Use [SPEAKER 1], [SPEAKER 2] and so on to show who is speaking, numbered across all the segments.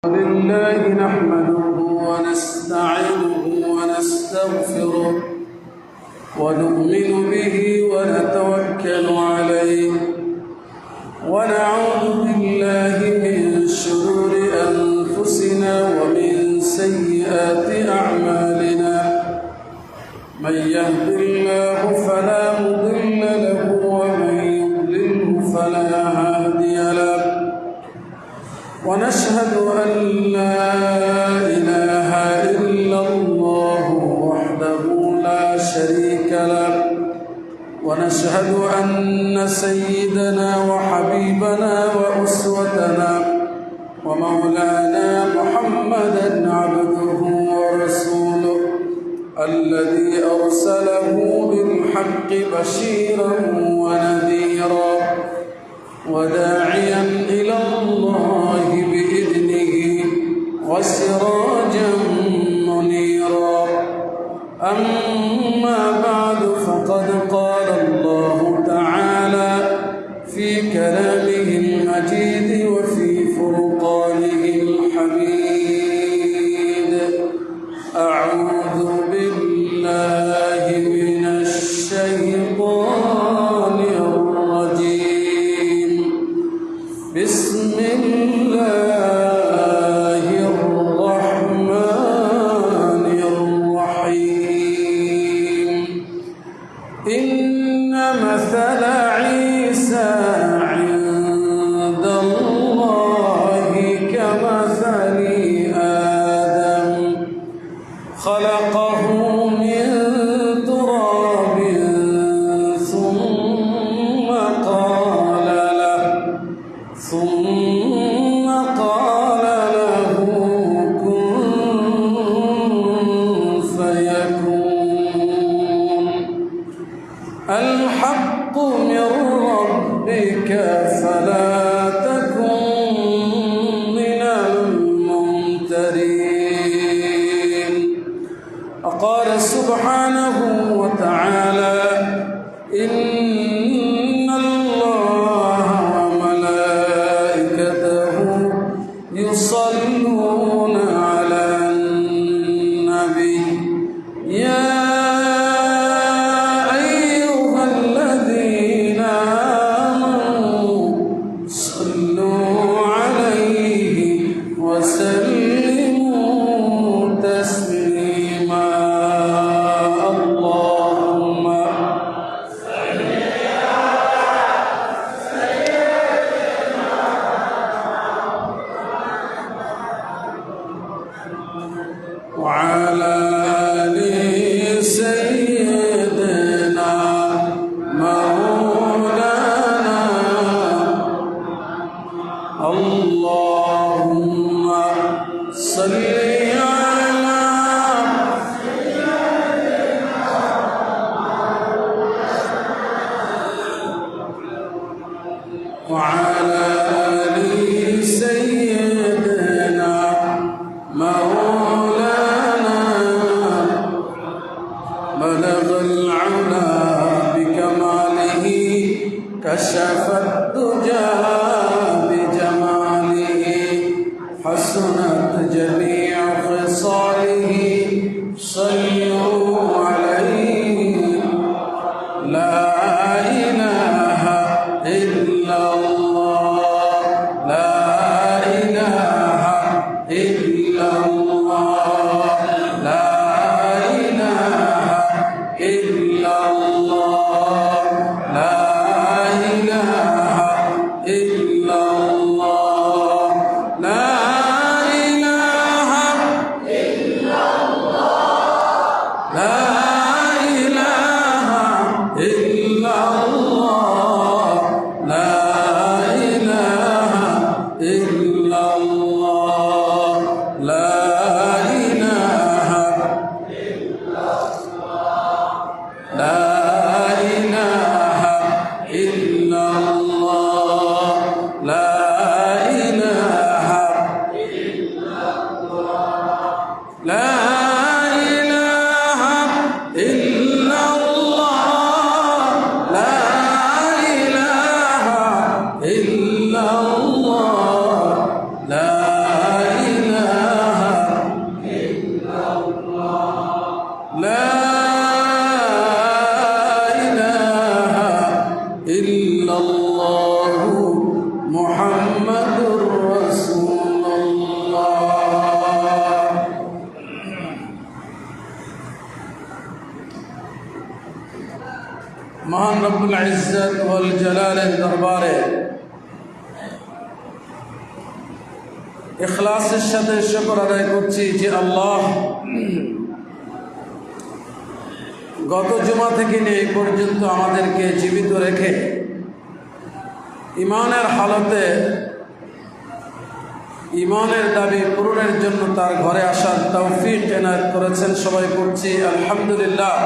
[SPEAKER 1] لله نحمده ونستعينه ونستغفره ونؤمن به ونتوكل عليه ونعوذ بالله من شرور أنفسنا ومن سيئات أعمالنا من يهد الله فلا مضل له ومن يضلله فلا هادي له ونشهد أن لا إله إلا الله وحده لا شريك له ونشهد أن سيدنا وحبيبنا وأسوتنا ومولانا محمدا عبده ورسوله الذي أرسله بالحق بشيرا ونذيرا وداعيا إلى الله بإذنه وسراجا منيرا أما بعد فقد قال الله تعالى في كلامه المجيد وفي فرقانه الحميد أعوذ بالله من الشيطان الرجيم بسم الله الرحمن الرحيم إن مثل عيسى عند الله كمثل آدم خلقه من تراب ثم قال له كن فيكون الحق من ربك فلا تكن من الممترين وقال سبحانه وتعالى إن الله وملائكته يصلون على النبي يا أيها الذين آمنوا صلوا عليه وسلموا تسليما اللهم وعلى آل سيدنا مولانا اللهم صل على وعلى آل سيدنا مولانا بلغ العلا بكماله كشف الدجى بجماله حسنت جميع خصاله صلوا عليه لا إله إلا الله لا إله إلا الله لا إله إلا الله لا إله إلا الله لا إله إلا الله لا মহান রব্বুল ইজ্জত ওয়াল জালালের দরবারে ইখলাসের সাথে শুকর আদায় করছি যে আল্লাহ গত জুমা থেকে নিয়ে এই পর্যন্ত আমাদেরকে জীবিত রেখে ঈমানের হালতে ঈমানের দাবি পূরণের জন্য তার ঘরে আসার তৌফিক এনায়েত করেছেন। সবাই পড়ছি আলহামদুলিল্লাহ।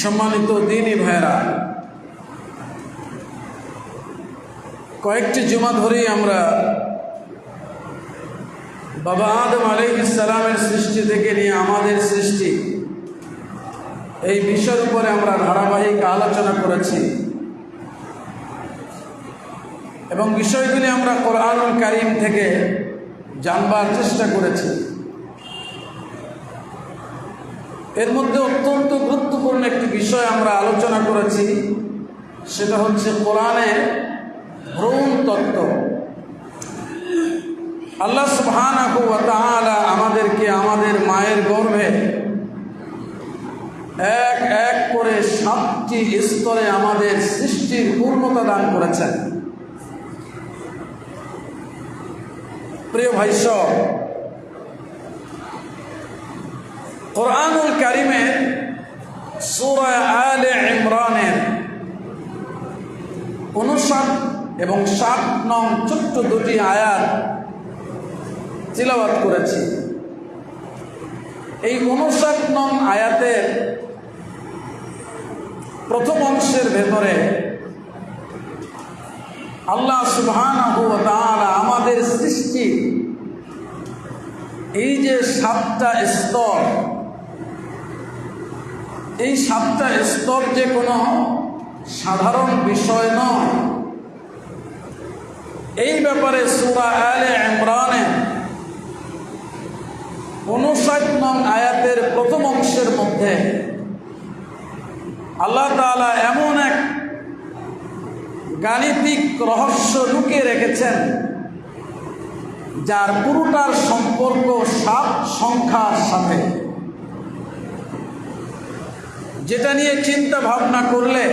[SPEAKER 1] সম্মানিত দ্বীনী ভাইরা, কয়েকটি জুমা ধরেই আমরা বাবা আদম আলাইহিস সালামের সৃষ্টি থেকে নিয়ে আমাদের সৃষ্টি এই বিষয়ের উপরে আমরা ধারাবাহিক আলোচনা করেছি এবং বিষয়গুলি আমরা কোরআনুল কারীম থেকে জানবার চেষ্টা করেছি। এর মধ্যে অত্যন্ত গুরুত্বপূর্ণ একটি বিষয় আমরা আলোচনা করেছি, সেটা হচ্ছে কোরআনের ভ্রূণ তত্ত্ব। আল্লাহ সুবহানাহু ওয়া তাআলা আমাদেরকে আমাদের মায়ের গর্ভে এক এক করে 7টি স্তরে আমাদের সৃষ্টির পূর্ণতা দান করেছেন। প্রিয় ভাই সব, কোরআনুল কারীমের সূরা আলে ইমরানের 59 এবং 60 নং ছোট্ট দুটি আয়াত তিলাওয়াত করেছি। এই 59 নং আয়াতের প্রথম অংশের ভেতরে আল্লাহ সুবহানাহু ওয়া তাআলা আমাদের সৃষ্টি এই যে 7টা স্তর, এই 7টা স্তর যে কোনো সাধারণ বিষয় নয়, এই ব্যাপারে সূরা আলে ইমরানের 59 নং আয়াতের প্রথম অংশের মধ্যে আল্লাহ তাআলা এমন এক গাণিতিক রহস্য লুকিয়ে রেখেছেন যার পুরোটার সম্পর্ক 7 সংখ্যার সাথে, যেটা নিয়ে চিন্তা ভাবনা করলে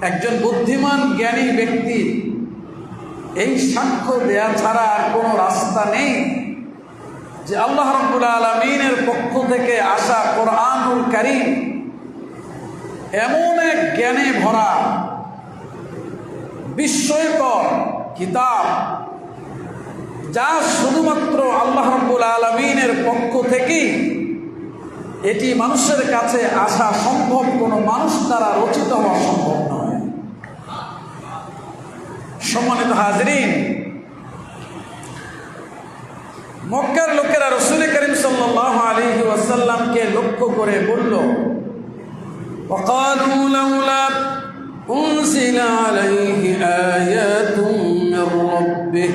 [SPEAKER 1] একজন বুদ্ধিমান জ্ঞানী ব্যক্তি এই সাক্ষ্য দেয়া ছাড়া আর কোনো রাস্তা নেই যে আল্লাহ রাব্বুল আলামিনের পক্ষ থেকে আসা কোরআনুল কারীম এমন এক জ্ঞানে ভরা বিস্ময়কর কিতাব যা শুধুমাত্র আল্লাহ রাব্বুল আলামিনের পক্ষ থেকেই এটি মানুষের কাছে আসা সম্ভব, কোনো মানুষ দ্বারা রচিত হওয়া সম্ভব নয়। সম্মানিত হাজরিন, মক্কার লোকেরা রাসূল করিম সাল্লাল্লাহু আলাইহি ওয়াসাল্লামকে লক্ষ্য করে বলল, وقالوا لولا أنزل عليه آيات من ربه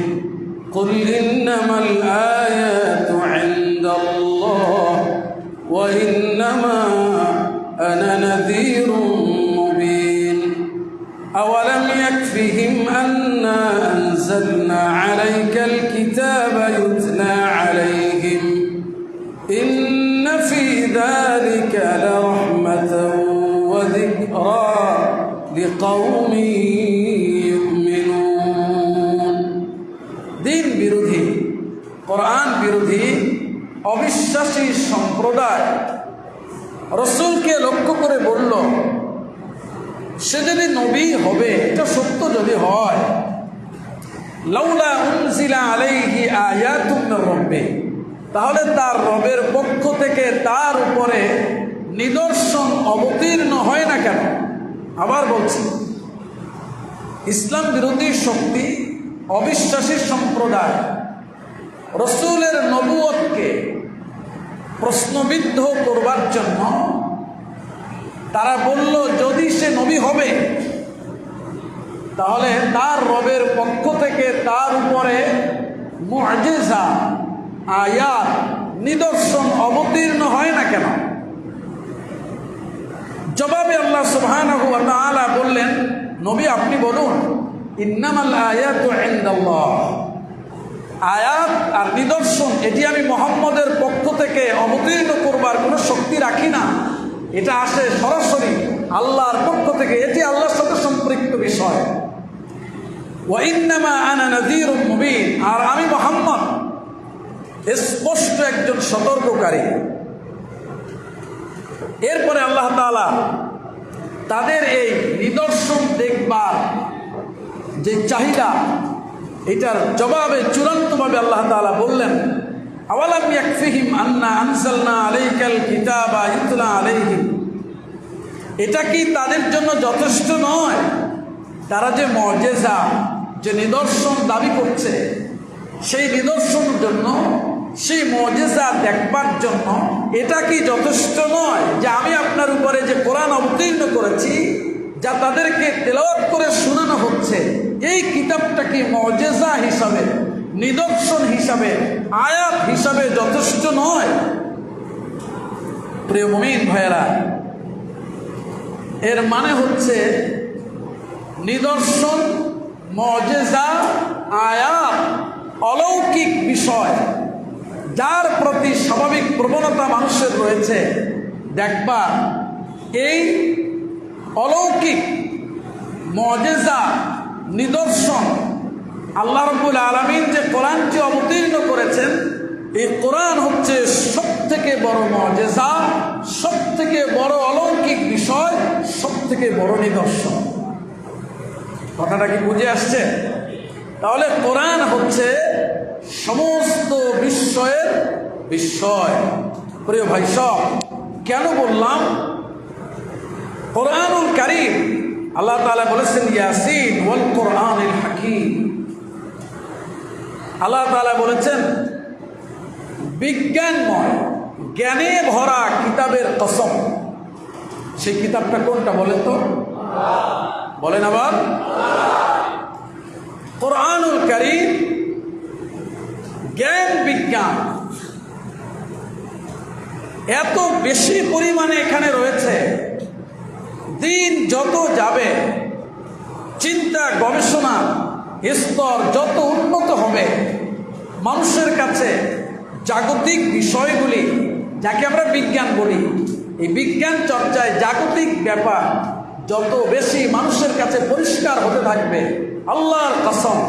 [SPEAKER 1] قل إنما الآيات عند الله وإنما أنا نذير مبين أولم يكفهم أنا أنزلنا عليك الكتاب يتلى عليهم إن في ذلك لرحمة وذكرى لقوم يؤمنون। دين বিরোধী, কোরআন বিরোধী অবিশ্বাসী সম্প্রদায় রাসূলকে লক্ষ্য করে বলল, সে যদি নবী হবে, এটা সত্য যদি হয়, লাউলা উনজিলা আলাইহি আয়াতুম মির রাব্বিহি, তাহলে তার রবের পক্ষ থেকে তার উপরে নিদর্শন অবতীর্ণ হয় না কেন? আবার বলছি, ইসলাম বিরোধী শক্তি, অবিশ্বাসী সম্প্রদায় রাসূলের নবুয়তকে প্রশ্নবিদ্ধ করবার জন্য তারা বলল, যদি সে নবী হবে তাহলে তার রবের পক্ষ থেকে তার উপরে মুআজিজা, আয়াত, নিদর্শন অবতীর্ণ হয় না কেন? জবাবে আল্লাহ সুবহানাহু ওয়া তাআলা বললেন, নবী আপনি বলুন, ইন্নামাল আয়াতু ইনদাল্লাহ, আয়াত আর নিদর্শন এটি আমি মুহাম্মদের পক্ষ থেকে অবতীর্ণ করবার কোনো শক্তি রাখি না, এটা আসে সরাসরি আল্লাহর পক্ষ থেকে, এটি আল্লাহর সাথে সম্পৃক্ত বিষয়। ওয়া ইন্নামা আনা নাযীরুম মুবিন, আর আমি মুহাম্মদ স্পষ্ট একজন সতর্ককারী। এরপরে আল্লাহ তাআলা তাদের এই নিদর্শন দেখবার যে চাহিদা, এটার জবাবে চূড়ান্তভাবে আল্লাহ তাআলা বললেন, আওয়ালাম ইয়াকফিহিম আন্না আনজালনা আলাইকাল কিতাবা ইতলা আলাইহিম, এটা কি তাদের জন্য যথেষ্ট নয়? তারা যে মুজিজা, যে নিদর্শন দাবি করছে, সেই নিদর্শনের জন্য, সেই মুজিজা দেখবার জন্য এটা কি যথেষ্ট নয় যে আমি আপনার উপরে যে কোরআন অবতীর্ণ করেছি, যা তাদেরকে তেলাওয়াত করে শোনানো হচ্ছে, এই কিতাবটা কি মুজিজা হিসাবে, নিদর্শন হিসাবে, আয়াত হিসাবে যথেষ্ট নয়? প্রিয় মুমিন ভাইয়েরা, এর মানে হচ্ছে নিদর্শন, মুজিজা, আয়াত অলৌকিক বিষয়, যার প্রতি স্বাভাবিক প্রবণতা মানুষের রয়েছে দেখবার। এই অলৌকিক মুজিজা, নিদর্শন, আল্লাহ রাব্বুল আলামিন যে কোরআনটি অবতীর্ণ করেছেন, এই কোরআন হচ্ছে সবথেকে বড় মুজিজা, সবথেকে বড় অলৌকিক বিষয়, সবথেকে বড় নিদর্শন। কথাটা কি বুঝে আসছে? তাহলে কোরআন হচ্ছে সমস্ত বিস্ময়ের বিস্ময়। প্রিয় ভাই সব, কেন বললাম কোরআনুল কারীম? আল্লাহ তাআলা বলেছেন ইয়াসিন ওয়াল কোরআনিল হাকীম। আল্লাহ তাআলা বলেছেন বিজ্ঞানময়, জ্ঞানে ভরা কিতাবের কসম। সেই কিতাবটা কোনটা বলেন তো? বলেন আবার। কোরআনুল কারীম জ্ঞান বিজ্ঞান এত বেশি পরিমাণে এখানে রয়েছে, দিন যত যাবে, চিন্তা গবেষণা স্তর যত উন্নত হবে, মানুষের কাছে জাগতিক বিষয়গুলি, যাকে আমরা বিজ্ঞান বলি, এই বিজ্ঞান চর্চায় জাগতিক ব্যাপার যত বেশি মানুষের কাছে পরিষ্কার হতে থাকবে, আল্লাহর কসম,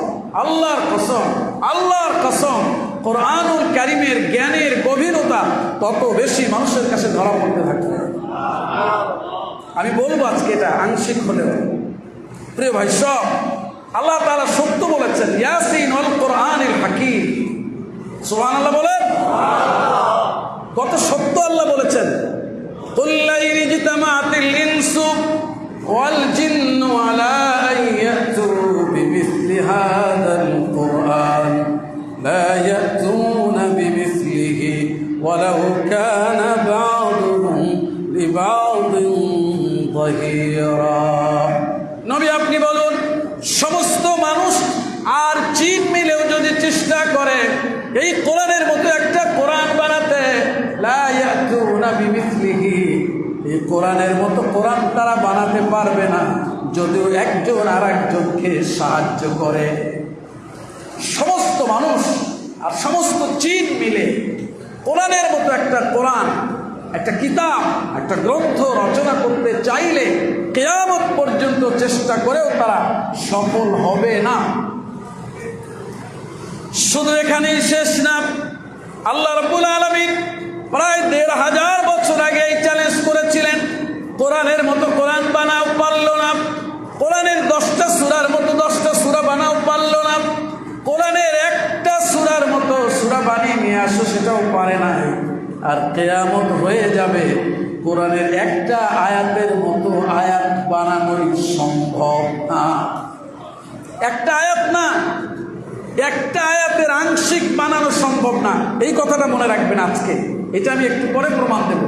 [SPEAKER 1] আল্লাহর কসম, আল্লাহর কসম, কোরআনুল কারীমের জ্ঞানের গভীরতা তত বেশি মানুষের কাছে ধরা পড়তে থাকবে। আমি বলবো আজকে এটা আংশিক হলেও। প্রিয় ভাই সব, আল্লাহ তাআলা সত্য বলেছেন ইয়াসিন ওয়াল কোরআনিল হাকীম। সুবহানাল্লাহ বলেন। কত সত্য আল্লাহ বলেছেন। কুল লা ইজতামাআতিল ইনসু ওয়াল জিন্নু আলা আন ইয়াতু বিমিসলি হাযাল কোরআন লা ইয়াতুনা বিমিসলিহি ওয়ালাউ কানা বা'দুহুম লিবা'দিন যাহিরা। নবী আপনি বলুন, সমস্ত মানুষ আর জিন মিলেও যদি চেষ্টা করে এই কোরআনের মতো একটা কোরআন বানাতে, লা ইয়াতুনা বিমিসলিহি, এই কোরআনের মতো কোরআন তারা বানাতে পারবে না, যদিও একজন আর একজনকে সাহায্য করে। সমস্ত মানুষ আর সমস্ত জিন মিলে কোরআনের মতো একটা কোরআন, একটা কিতাব, একটা গ্রন্থ রচনা করতে চাইলে কিয়ামত পর্যন্ত চেষ্টা করেও তারা সফল হবে না। শুধু এখানেই শেষ না, আল্লাহ রাব্বুল আলামিন প্রায় ১৫০০ বছর আগে এই চ্যালেঞ্জ করেছিলেন, কোরআনের মতো কোরআন বানাও, পারল না। কোরআনের 10টা সূরার মতো 10টা সূরা বানাও, পারল না। কোরআনের একটা সূরার মতো সূরা বানিয়ে নিয়ে আসো, সেটাও পারে না। আর কিয়ামত হয়ে যাবে, কোরআনের একটা আয়াতের মতো আয়াত বানানোই সম্ভব না। একটা আয়াত না, একটা আয়াতের আংশিক বানানো সম্ভব না। এই কথাটা মনে রাখবেন আজকে, এটা আমি একটু পরে প্রমাণ দেব।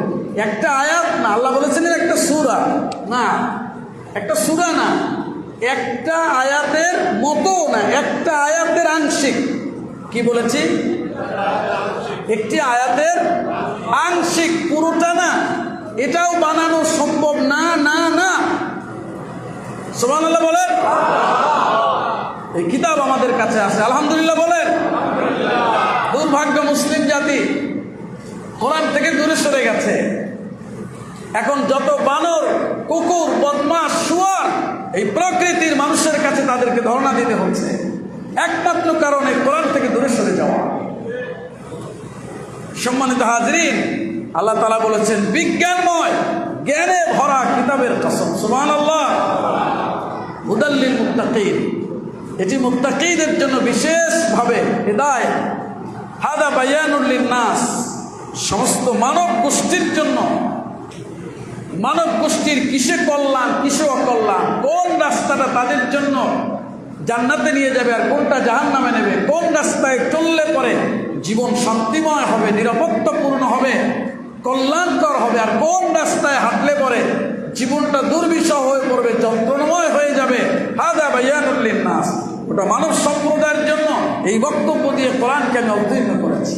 [SPEAKER 1] একটা আয়াত না, আল্লাহ বলেছিলেন একটা সূরা না, একটা সূরা না, একটা আয়াতের মতো না, একটা আয়াতের আংশিক। কি বলেছি? একটি আয়াতের আংশিক, পুরোটা না, এটাও বানানো সম্ভব না, না না। সুবহানাল্লাহ বলেন। এই কিতাব আমাদের কাছে আছে, আলহামদুলিল্লাহ বলেন। মুসলিম জাতি কোরআন থেকে দূরে সরে গেছে। এখন যত বানর, কুকুর, বদমাশ, শুয়োর এই প্রকৃতির মানুষের কাছে তাদেরকে ধর্ণা দিতে হচ্ছে, একমাত্র কারণে কোরআন থেকে দূরে সরে যাওয়া। সম্মানিত হাজরিন, আল্লাহ তাআলা বলেছেন বিজ্ঞানময় জ্ঞানে ভরা কিতাবের কসম, সুবহানাল্লাহ। হুদাল লিল মুত্তাকিন, এটি মুত্তাকিদের জন্য বিশেষভাবে হিদায়াত। হাদা বায়ানুল লিন্নাস, সমস্ত মানব গোষ্ঠীর জন্য। মানব গোষ্ঠীর কিসে কল্যাণ, কিসে অকল্যাণ, কোন রাস্তাটা তাদের জন্য জান্নাতে নিয়ে যাবে আর কোনটা জাহান্নামে নেবে, কোন রাস্তায় চললে পরে জীবন শান্তিময় হবে, নিরাপত্তাপূর্ণ হবে, কল্যাণকর হবে, আর কোন রাস্তায় হাঁটলে পরে জীবনটা দুর্বিষহ হয়ে পড়বে, যন্ত্রণাময় হয়ে যাবে। হাদা বায়ানুল লিন্নাস, ওটা মানব সম্প্রদায়ের জন্য। এই বক্তব্য দিয়ে কোরআনকে আমি অবতীর্ণ করেছি।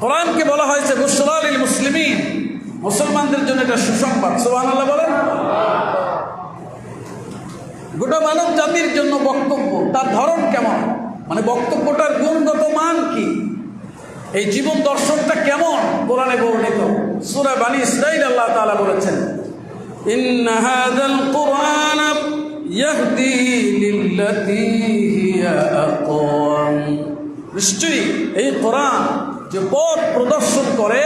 [SPEAKER 1] কোরআনকে বলা হয়েছে বুশরা লিল মুসলিমিন, মুসলমানদের জন্য এটা সুসংবাদ। সুবহানাল্লাহ বলেন। গোটা মানব জাতির জন্য বক্তব্য, তার ধরন কেমন, মানে বক্তব্যটার গুণগত মান কি, এই জীবন দর্শনটা কেমন, কোরআনে বর্ণিত। সূরা বানী ইসরাঈল আল্লাহ তাআলা বলেছেন, ইন্না হাযাল কুরআন ইয়াহদি লিল্লাতী হিয়া আকওয়াম, নিশ্চয়ই এই কোরআন যে পথ প্রদর্শন করে,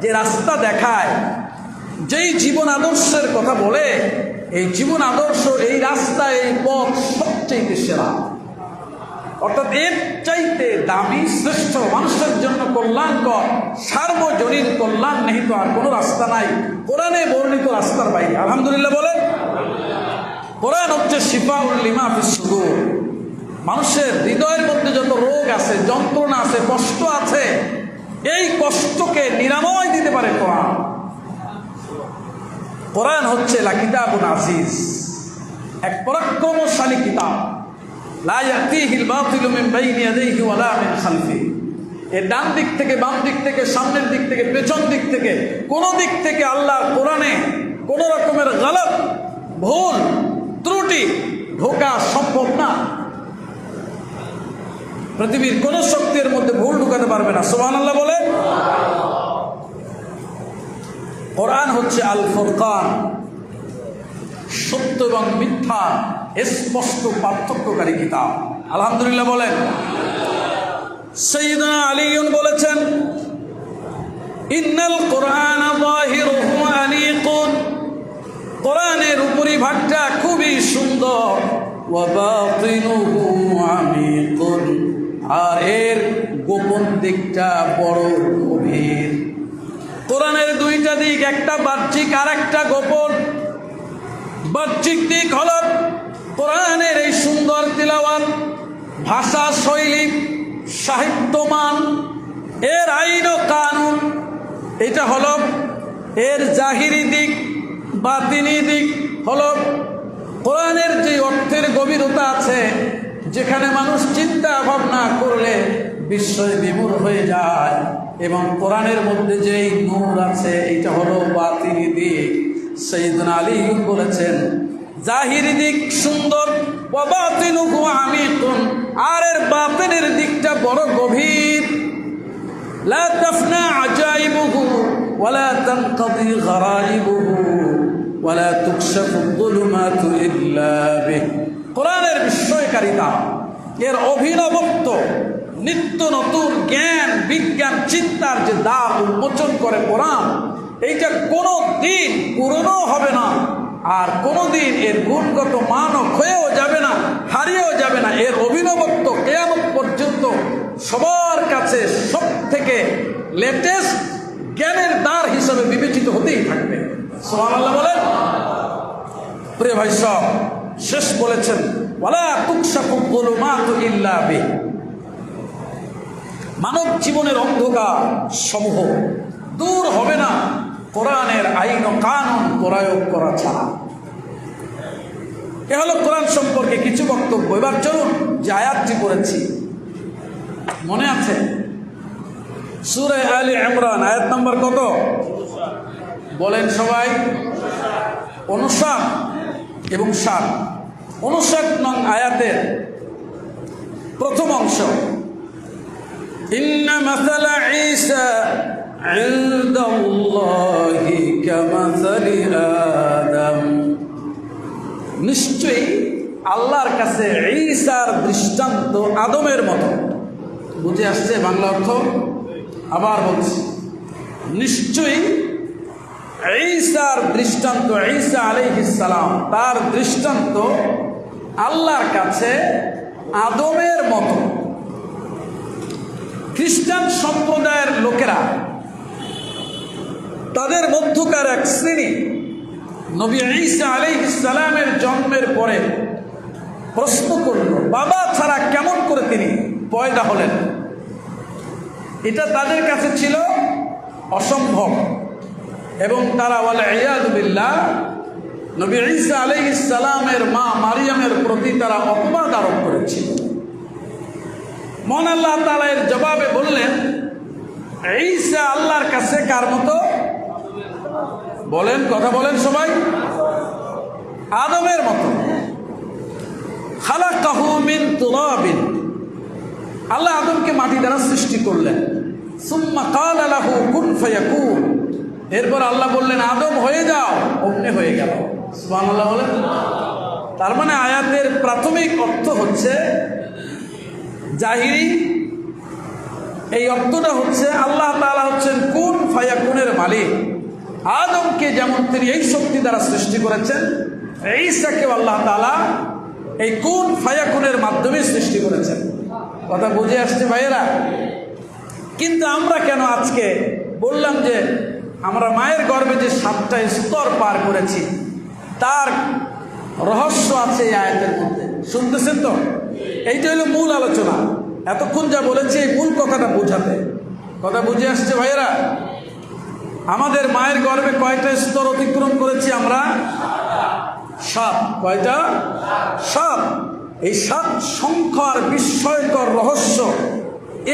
[SPEAKER 1] যে রাস্তা দেখায়, যেই জীবন আদর্শের কথা বলে, এই জীবন আদর্শ, এই রাস্তা, এই পথ সবচেয়ে সেরা, অর্থাৎ এর চাইতে দামি, শ্রেষ্ঠ, মানুষের জন্য কল্যাণকর, সার্বজনীন কল্যাণ নিহিত আর কোনো রাস্তা নাই কোরআনে বর্ণিত রাস্তার বাইরে। আলহামদুলিল্লাহ বলেন। কোরআন হচ্ছে শিফাউল লিমা ফিস সুদূর, মানুষের হৃদয়ের মধ্যে যত রোগ আছে, যন্ত্রণা আছে, কষ্ট আছে, এই কষ্টকে নিরাময় দিতে পারে কোরআন। কোরআন হচ্ছে লা কিতাবুন আজিজ, এক পরাক্রমশালী কিতাব। লা ইয়াতিহিল বাতিলু মিন বাইনি ইয়াদাইহি ওয়ালা মিন খালফিহি, এর ডান দিক থেকে, বাম দিক থেকে, সামনের দিক থেকে, পেছন দিক থেকে, কোন দিক থেকে আল্লাহর কোরআনে কোন রকমের গলত, ভুল, ত্রুটি ঢোকা সম্ভব না। পৃথিবীর কোন শক্তির মধ্যে ভুল ঢুকাতে পারবে না। সুবহানাল্লাহ বলে। কোরআন হচ্ছে আল ফুরকান, সত্য এবং মিথ্যা স্পষ্ট পার্থক্যকারী কিতাব। আলহামদুলিল্লাহ বলেন। সাইয়্যিদুনা আলী বলেছেন, ইন্নাল কোরআন যাহিরুহু আনিকুন, কোরআনের উপরিভাগটা খুবই সুন্দর, ওয়া বাতিনুহু আমিকুন, আর এর গোপন দিকটা বড় গভীর। কোরআনের দুইটা দিক, একটা বাহ্যিক আর একটা গোপন। বাহ্যিক দিক হল কোরআনের এই সুন্দর তিলাওয়াত, ভাষা শৈলী, সাহিত্যমান, এর আইন ও কানুন, এটা হল এর জাহিরি দিক। বাতিনি দিক হল কোরআনের যে অর্থের গভীরতা আছে, যেখানে মানুষ চিন্তা ভাবনা করলে বিস্ময় বিমূঢ় হয়ে যায়, এবং কোরআনের মধ্যে যেই নূর আছে, এটা হলো বাতিনি দিক। সাইয়্যিদুনা আলী বলেছেন, জাহিরি দিক সুন্দর, ওয়া বাতিনুহু আমিকুন, আর এর বাতিনের দিকটা বড় গভীর। লা তাফনা আজাইবুহু ওয়ালা তানকাদি গরাইবুহু ওয়ালা তুকশাফু যুলুমাতু ইল্লা বিহি। কোরআনের বিস্ময়কারিতা, এর অভিনবত্ব, নিত্য নতুন জ্ঞান, বিজ্ঞান, চিন্তার যে দ্বার উন্মোচন করে কোরআন, এইটা কোনো দিন পুরনো হবে না, আর কোনোদিন এর গুণগত মানও ক্ষয়েও যাবে না, হারিয়েও যাবে না। এর অভিনবত্ব কিয়ামত পর্যন্ত সবার কাছে সব থেকে লেটেস্ট জ্ঞানের দ্বার হিসেবে বিবেচিত হতেই থাকবে। সুবহানাল্লাহ বলেন। প্রিয় ভাই সব, শেষ বলেছেন, ওয়ালা তুকশাফু যুলুমাতু ইল্লা বিহি, মানব জীবনের অন্ধকার সমূহ দূর হবে না কোরআনের আইন ও কানুন প্রয়োগ করা ছাড়া। এ হলো কোরআন সম্পর্কে কিছু বক্তব্য। এবার চলুন যে আয়াতটি পড়েছি, মনে আছে? সূরা আলে ইমরান, আয়াত নম্বর কত বলেন সবাই? 59 এবং 60। 59 নং আয়াতের প্রথম অংশ, ইন্না মাসালা ঈসা ইনদাল্লাহি কামাসালি আদম, নিশ্চয়ই আল্লাহর কাছে ঈসার দৃষ্টান্ত আদমের মতো। বুঝে আসছে বাংলা অর্থ? আবার বলছি, নিশ্চয়ই ঈসার দৃষ্টান্ত, ঈসা আলাইহিস সালাম, তার দৃষ্টান্ত আল্লাহর কাছে আদমের মতো। খ্রিস্টান সম্প্রদায়ের লোকেরা তাদের মধ্যকার এক শ্রেণী নবী ঈসা আলাইহিস সালামের জন্মের পরে প্রশ্ন করল, বাবা ছাড়া কেমন করে তিনি পয়দা হলেন? এটা তাদের কাছে ছিল অসম্ভব, এবং তারা ওয়ালা ইয়াযু বিল্লাহ নবী ঈসা আলাইহিস সালামের মা মারিয়ামের প্রতি তারা অপবাদ আরোপ করেছিল। মন আল্লাহ তাআলা এর জবাবে বললেন, ঈসা আল্লাহর কাছে কার মতো? বলেন, কথা বলেন সবাই। আদমের মতো। খালাকাহু মিন তুরাবিন, আল্লাহ আদমকে মাটি দ্বারা সৃষ্টি করলেন। সুম্মা ক্বালা লাহু কুন ফায়াকুন, এরপর আল্লাহ বললেন আদম হয়ে যাও, অমনি হয়ে গেল। সুবহানাল্লাহ বলেন। তার মানে আয়াতের প্রাথমিক অর্থ হচ্ছে জাহিরি, এই অর্থটা হচ্ছে আল্লাহ তাআলা হচ্ছেন কুন ফায়াকুনের মালিক। আদমকে যেমন তিনি এই শক্তি দ্বারা সৃষ্টি করেছেন, ঈসাকেও আল্লাহ তাআলা এই কুন ফায়াকুনের মাধ্যমে সৃষ্টি করেছেন। কথা বুঝে আসছে ভাইয়েরা? কিন্তু আমরা কেন আজকে বললাম যে আমরা মায়ের গর্ভে যে 7টা স্তর পার করেছি, তার রহস্য আছে এই আয়াতের মধ্যে। শুনতেছেন তো? এইটা হলো মূল আলোচনা। এতক্ষণ যা বলেছি এই মূল কথাটা বোঝাতে। কথা বুঝে আসছে ভাইয়েরা? আমাদের মায়ের গর্ভে কয়টা স্তর অতিক্রম করেছি আমরা? 7। কয়টা? 7। এই 7 সংখ্যার বিস্ময়কর রহস্য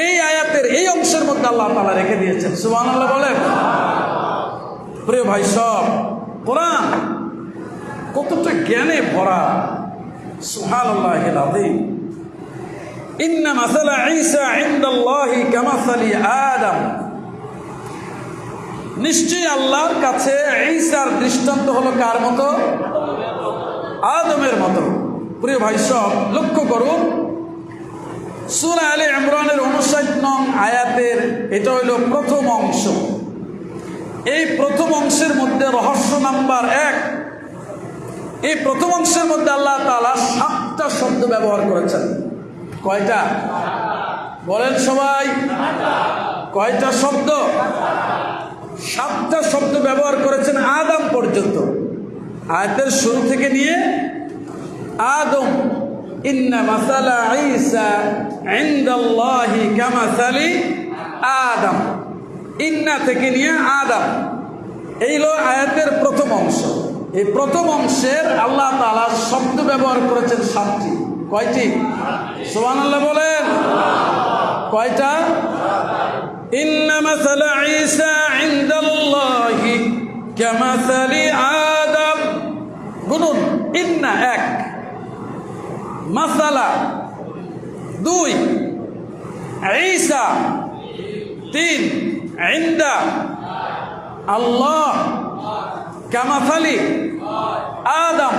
[SPEAKER 1] এই আয়াতের এই অংশের মধ্যে আল্লাহ তাআলা রেখে দিয়েছেন। সুবহানাল্লাহ বলেন। প্রিয় ভাই সব, কোরআন কতটা জ্ঞানে ভরা। সুবহানাল্লাহিল আযীম। ইন্না মাসালা ঈসা ইনদাল্লাহি কামাসালি আদম, নিশ্চয়ই আল্লাহর কাছে ঈসার দৃষ্টান্ত হলো কার মতো? আদমের মতো। প্রিয় ভাই সব, লক্ষ্য করুন সূরা আলে ইমরানের 59 নং আয়াতের এটা হইল প্রথম অংশ। এই প্রথম অংশের মধ্যে রহস্য নাম্বার 1, এই প্রথম অংশের মধ্যে আল্লাহ তাআলা 7টা শব্দ ব্যবহার করেছেন। কয়টা? বলেন সবাই। কয়টা শব্দ? 7টা শব্দ ব্যবহার করেছেন আদম পর্যন্ত। আয়াতের শুরু থেকে নিয়ে আদম, ইন্না মাসালা ঈসা ইনদাল্লাহি কামাসালি আদম, ইন্না থেকে নিয়ে আদম, এই হলো আয়াতের প্রথম অংশ। এই প্রথম অংশের আল্লাহ তাআলা শব্দ ব্যবহার করেছেন 7টি। কয়টি? সুবহানাল্লাহ বলেন। কয়টা? ইন্না মাসালা ঈসা ইনদাল্লাহি কামাসালি আদম। গুনুন, ইন্না 1, মাসালা 2, ঈসা 3, ইনদা আল্লাহ, কামাসালি আদম।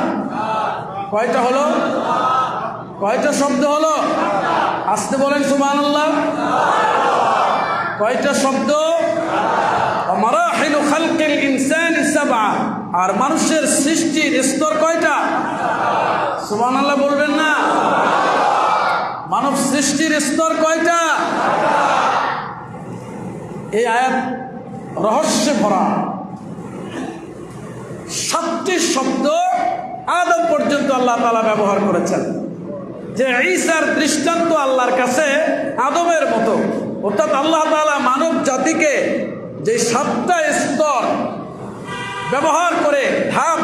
[SPEAKER 1] কয়টা হলো? কয়টা শব্দ হলো? আসতে বলেন সুবহানাল্লাহ। কয়টা শব্দ? মারাহিলু খালকিল ইনসানি 7, আর মানুষের সৃষ্টির স্তর কয়টা? সুবহানাল্লাহ বলবেন না? মানব সৃষ্টির স্তর কয়টা? এই আয়াত রহস্যে ভরা। 7টি শব্দ আদম পর্যন্ত আল্লাহ তাআলা ব্যবহার করেছেন, যে ঈসার দৃষ্টান্ত আল্লাহর কাছে আদমের মতো। অর্থাৎ আল্লাহ তাআলা মানব জাতিকে যে 7টা স্তর ব্যবহার করে, ধাপ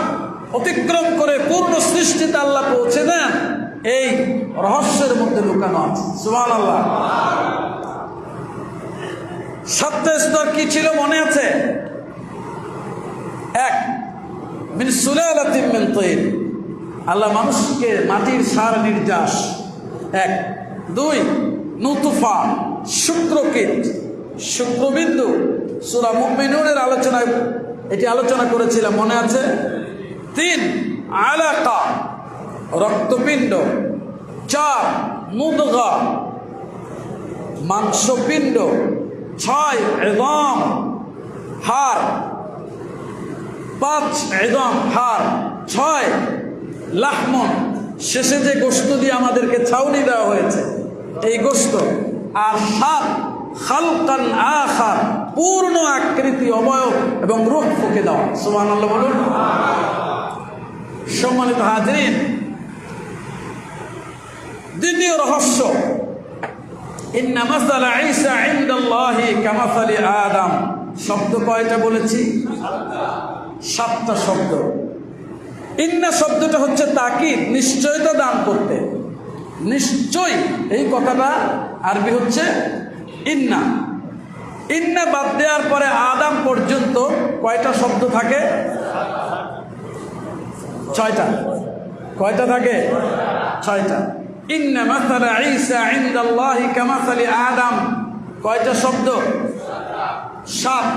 [SPEAKER 1] অতিক্রম করে পূর্ণ সৃষ্টিতে আল্লাহ পৌঁছে দেন, এই রহস্যের মধ্যে লুকানো আছে। সুবহানাল্লাহ। 7টা স্তর কি ছিল মনে আছে? 1, মিন সুলালাতিন মিন তিন, আল্লাহ মানুষকে মাটির সার নির্যাস। 1, 2 নুতফা, শুক্রকীট, শুক্রবিন্দু। সূরা মুমিনুনের আলোচনায় এটি আলোচনা করেছিলাম, মনে আছে? 3 আলাকা, রক্তপিণ্ড। 4 মুদগা, মাংসপিণ্ড। 6 ইযাম, হাড়। 5 ইযাম, হাড়। 6 লাহমুন, শেষে যে গোশত দিয়ে আমাদেরকে ছাউনি দেওয়া হয়েছে এই গোশত। আর 7 খালকান আখার, পূর্ণ আকৃতি, অবয়ব এবং রূহ ফুঁকে দেওয়া। সুবহানাল্লাহ বলুন। সম্মানিত হাজরিন, দ্বিতীয় রহস্য, ইন্না মাসালা ঈসা ইনদাল্লাহি কামাসালি আদম। শব্দ কয়টা বলেছি? 7টা শব্দ। ইন্না শব্দটা হচ্ছে তাকিদ, নিশ্চয়তা দান করতে। নিশ্চয়, এই কথাটা আরবি হচ্ছে ইন্না। ইন্না বাদ দেওয়ার পরে আদম পর্যন্ত কয়টা শব্দ থাকে? 6টা। কয়টা থাকে? 6টা। ইন্না মাসালা ঈসা ইনদাল্লাহি কামাসালি আদম, কয়টা শব্দ? 7।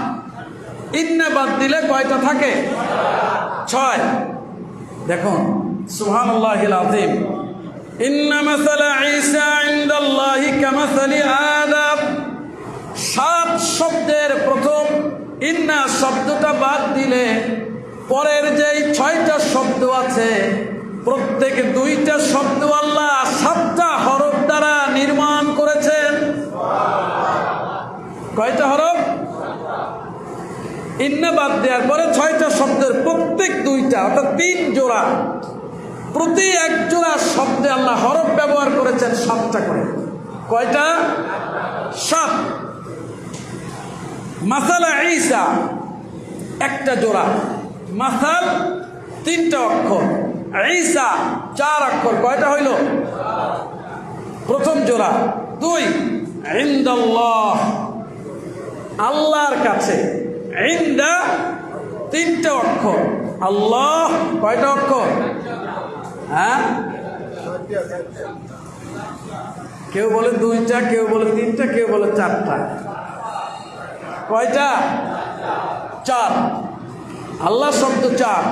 [SPEAKER 1] ইন্না বাদ দিলে কয়টা থাকে? 6। দেখুন, সুবহানাল্লাহিল আযীম। ইন্না মাসালা ঈসা ইনদাল্লাহি কামাসালি আদম, 7 শব্দের প্রথম ইন্না শব্দটা বাদ দিলে পরের যেই 6টা শব্দ আছে, প্রত্যেক 2টা শব্দ আল্লাহ 7টা হরফ দ্বারা নির্মাণ করেছেন। কয়টা হরফ? ইন্না বাদ দেওয়ার পরে 6টা শব্দের প্রত্যেক 2টা, অর্থাৎ 3 জোড়া, প্রতি 1 জোড়া শব্দে আল্লাহ হরফ ব্যবহার করেছেন 7টা করে। কয়টা? 7। মাসালা ঈসা, একটা জোড়া। মাসাল 3টা অক্ষর, ঈসা 4 অক্ষর। কয়টা হইল? প্রথম জোড়া। 2 ইনদাল্লাহ, আল্লাহর কাছে। ইনদা 3টা অক্ষর, আল্লাহ কয়টা অক্ষর? হ্যাঁ, কেউ বলে 2টা, কেউ বলে 3টা, কেউ বলে 4টা। কয়টা? 4। আল্লাহ শব্দ 4,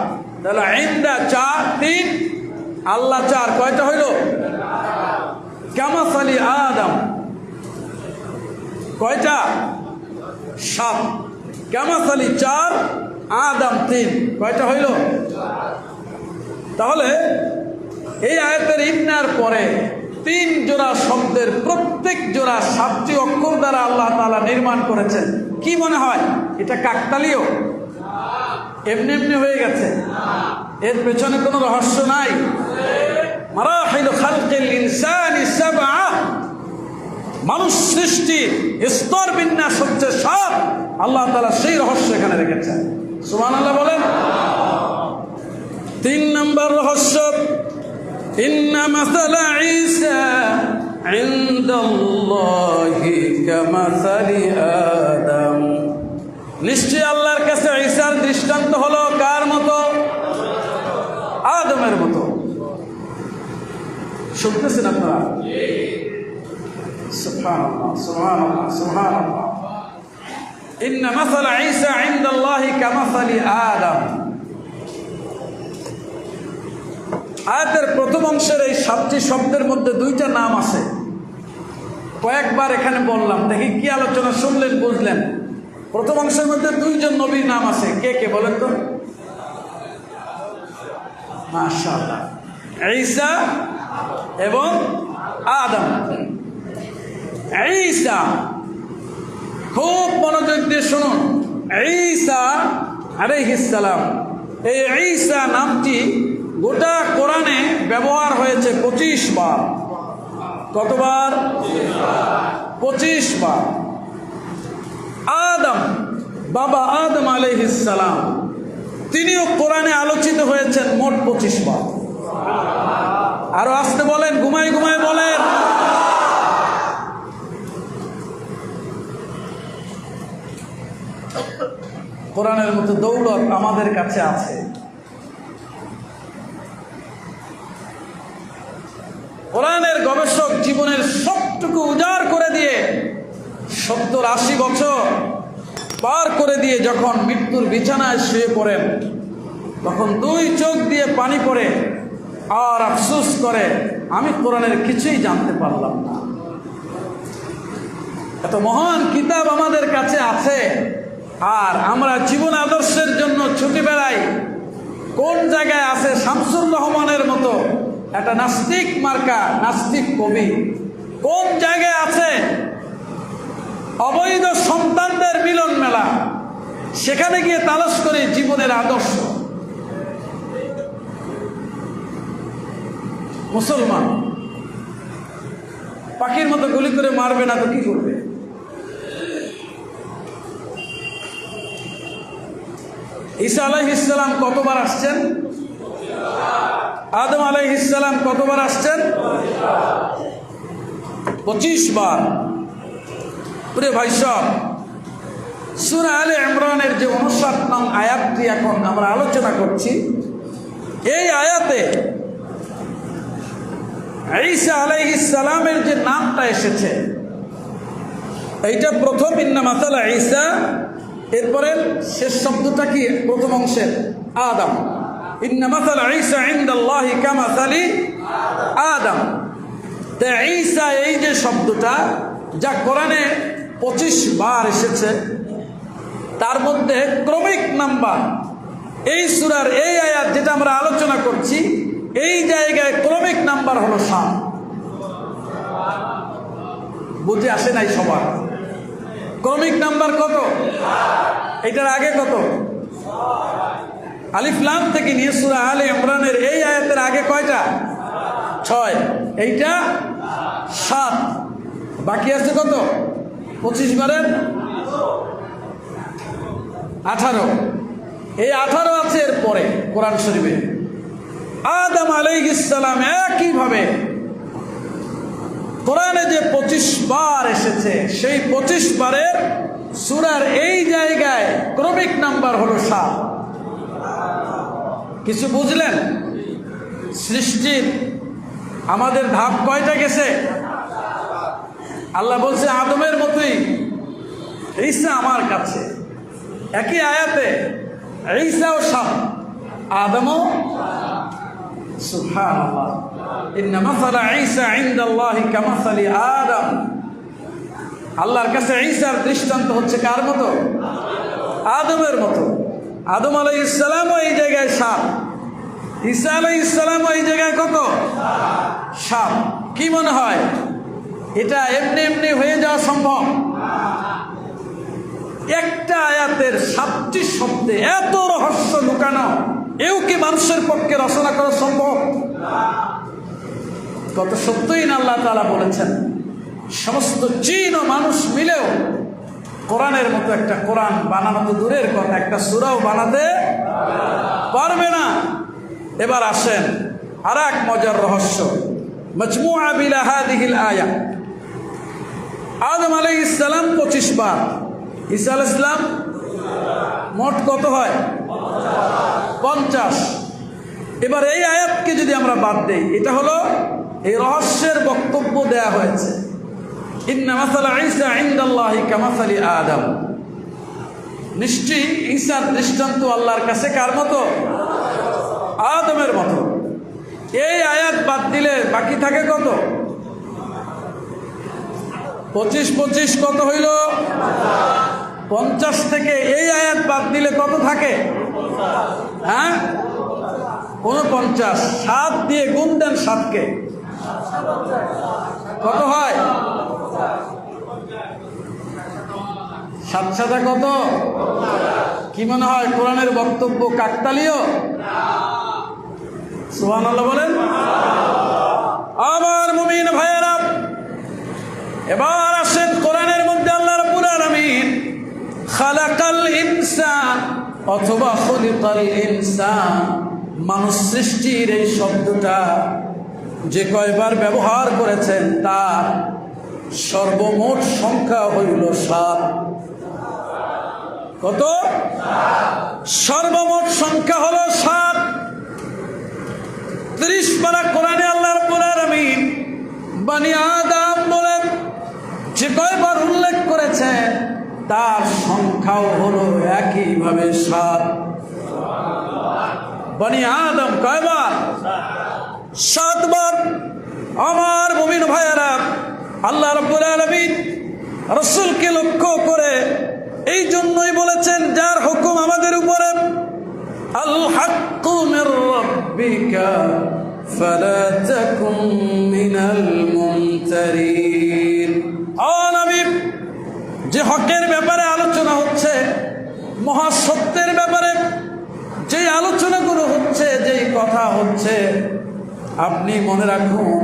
[SPEAKER 1] তাহলে ইনদা 4, 3, আল্লাহ 4। কয়টা হইল? কামাসালি আদম, কয়টা? 7। কামাসালি 4, আদম 3, কয়টা হইল? তাহলে এই আয়াতের ইন্নার পরে 3 জোড়া শব্দের প্রত্যেক জোড়া 7টি অক্ষর দ্বারা আল্লাহ তাআলা নির্মাণ করেছেন। কি মনে হয় এটা কাকতালীয়? এমনি এমনি হয়ে গেছে? এর পেছনে কোনো রহস্য নাই? মারাহিলু খালকিল ইনসানি 7, মানুষ সৃষ্টি স্তর বিন্যাস হচ্ছে 7। আল্লাহ তাআলা সেই রহস্য এখানে রেখেছেন। সুবহানাল্লাহ বলেন। 3 নম্বর রহস্য, ইন্না মাসালা ঈসা ইনদাল্লাহি কামাসালি আদম, নিশ্চয় আল্লাহর কাছে ঈসার দৃষ্টান্ত হলো কার মতো? আদমের মতো। শুনতেছেন আপনারা? সুবহানাল্লাহ, সুবহানাল্লাহ, সুবহানাল্লাহ। ইন্না মাসালা ঈসা ইনদাল্লাহি কামাসালি আদম। আয়াতের প্রথম অংশের এই 7টি শব্দের মধ্যে 2টা নাম আছে। কয়েকবার এখানে বললাম, দেখি কি আলোচনা শুনলেন, বুঝলেন। প্রথম অংশের মধ্যে 2 জন নবীর নাম আছে। কে কে বলেন তো? মাশাআল্লাহ, ঈসা এবং আদম। ঈসা, খুব মনোযোগ দিয়ে শুনুন। ঈসা আলাইহিস সালাম, এই ঈসা নামটি গোটা কোরআনে ব্যবহার হয়েছে 25 বার। কতবার? 25 বার। আদম, বাবা আদম আলাইহিস সালাম, তিনিও কোরআনে আলোচিত হয়েছেন মোট 25 বার। আরো আসতে বলেন, ঘুমাই ঘুমাই বলেন। কোরআনের মতো দৌলত আমাদের কাছে আছে। কোরআনের গবেষক জীবনের সবটুকু উজাড় করে দিয়ে 70-80 বছর পার করে দিয়ে যখন মৃত্যুর বিছানায় শুয়ে পড়েন, তখন 2 চোখ দিয়ে পানি পড়ে আর আফসোস করে, আমি কোরআনের কিছুই জানতে পারলাম না। এত মহান কিতাব আমাদের কাছে আছে, আর আমরা জীবন আদর্শের জন্য ছুটে বেড়াই। কোন জায়গায় আছে শামসুর রহমানের মতো একটা নাস্তিক মার্কা নাস্তিক কবি? কোন জায়গায় আছে অবৈধ সন্তানদের মিলন মেলা? সেখানে গিয়ে তালাশ করি জীবনের আদর্শ। মুসলমান পাখির মতো গুলি করে মারবে না তো কি করবে? ঈসা আলাইহিস সালাম কতবার আসছেন? আদম আলাইহিস সালাম কতবার আসছেন? 25 বার। প্রিয় ভাই সব, সূরা আলে ইমরানের যে 59 নং আয়াতটি এখন আমরা আলোচনা করছি, এই আয়াতে ঈসা আলাইহিস সালামের যে নামটা এসেছে, এইটা প্রথম ইন্না মাসালা ঈসা, এরপরে শেষ শব্দটা কি প্রথম অংশের? আদম। ইন্না মাসালা ঈসা ইনদাল্লাহি কামাসালি আদম। তা ঈসা এই যে শব্দটা, যা কোরআনে 25 বার এসেছে, তার মধ্যে ক্রমিক নাম্বার এই সূরার এই আয়াত যেটা আমরা আলোচনা করছি, এই জায়গায় ক্রমিক নাম্বার হলো 7। বুঝে আসে নাই সবার? ক্রমিক নাম্বার কত? এটার আগে কত? আলিফ লাম থেকে নিয়ে সূরা আলে ইমরানের এই আয়াতের আগে কয়টা? 6। এইটা 7। বাকি আছে কত? 25 বারের 18। এই 18 আছে এর পরে কোরআন শরীফে। আদম আলাইহিস সালাম একইভাবে কোরআনে যে 25 বার এসেছে, সেই 25 বারের সূরার এই জায়গায় ক্রমিক নাম্বার হলো 7। কিছু বুঝলেন? সৃষ্টির আমাদের ধাপ কয়টা গেছে? আল্লাহ বলছে আদমের মতোই ঈসা আমার কাছে। একই আয়াতে ঈসাও 7, আদমও। সুবহানাল্লাহ। ইন্না মাসালা ঈসা ইনদাল্লাহি কামাসালি আদম। আল্লাহর কাছে ঈসার দৃষ্টান্ত হচ্ছে কার মতো? আদমের মতো। আদম আলাইহিস সালামও এই জায়গায় 7, ঈসা আলাইহিস সালামও এই জায়গায় কত? 7। কি মনে হয় এটা এমনি এমনি হয়ে যাওয়া সম্ভব? একটা আয়াতের 7টি শব্দে এত রহস্য লুকানো, এও কি মানুষের পক্ষে রচনা করা সম্ভব? কত সত্যই না আল্লাহ তাআলা বলেছেন, সমস্ত জিন ও মানুষ মিলেও কোরআনের মতো একটা কোরআন বানানো তো দূরের কথা, একটা সূরাও বানাতে পারবে না। এবার আসেন আর এক মজার রহস্য। মজমুআ বিলা হাদিহিল আয়া। আদম আলাইহিস সালাম 25 বার, ঈসা আলাইহিস সালাম মোট কত হয়? 50। এবার এই আয়াতকে যদি আমরা বাদ দেই, এটা হলো এই রহস্যের বক্তব্য দেয়া হয়েছে, ইন্না মাসালা ঈসা ইনদাল্লাহি কামাসালি আদম। নিশ্চয়ই ঈসার দৃষ্টান্ত আল্লাহর কাছে কার মতো? আদমের মতো। এই আয়াত বাদ দিলে বাকি থাকে কত? 25 কত হইল? 50 থেকে এই আয়াত বাদ দিলে কত থাকে? হ্যাঁ, 49। 7 দিয়ে গুণ দেন 7কে, কত হয়? 7 কত? কি মনে হয় কোরআনের বক্তব্য কাকতালীয়? সুবহানাল্লাহ বলেন। আমার মুমিন ভাইয়েরা, এবার আসেন কোরআনের মধ্যে আল্লাহ রাব্বুল আলামিন খালাকাল ইনসান অথবা খুলিকাল ইনসান, মানুষ সৃষ্টির এই শব্দটা যে কয়বার ব্যবহার করেছেন তার সর্বমোট সংখ্যা হইল 7। কত? সর্বমোট সংখ্যা হলো 7। 30 পারা কোরআনে আল্লাহ রাব্বুল আলামিন বনি আদম বলেন যে কয়বার উল্লেখ করেছেন তার সংখ্যাও হলো একইভাবে 7। বনি আদম কয়বার? 7 বার। আমার মুমিন ভাইয়েরা, আল্লাহ রাব্বুল আলামিন রাসূলকে লক্ষ্য করে এই জন্যই বলেছেন, যার হুকুম আমাদের উপরে, আল হাক্কু মির রাব্বিকা ফালা তাকুন মিনাল মুমতারিন। ও নবী, যে হকের ব্যাপারে আলোচনা হচ্ছে, মহাসত্যের ব্যাপারে যে আলোচনাগুলো হচ্ছে, যেই কথা হচ্ছে, আপনি মনে রাখুন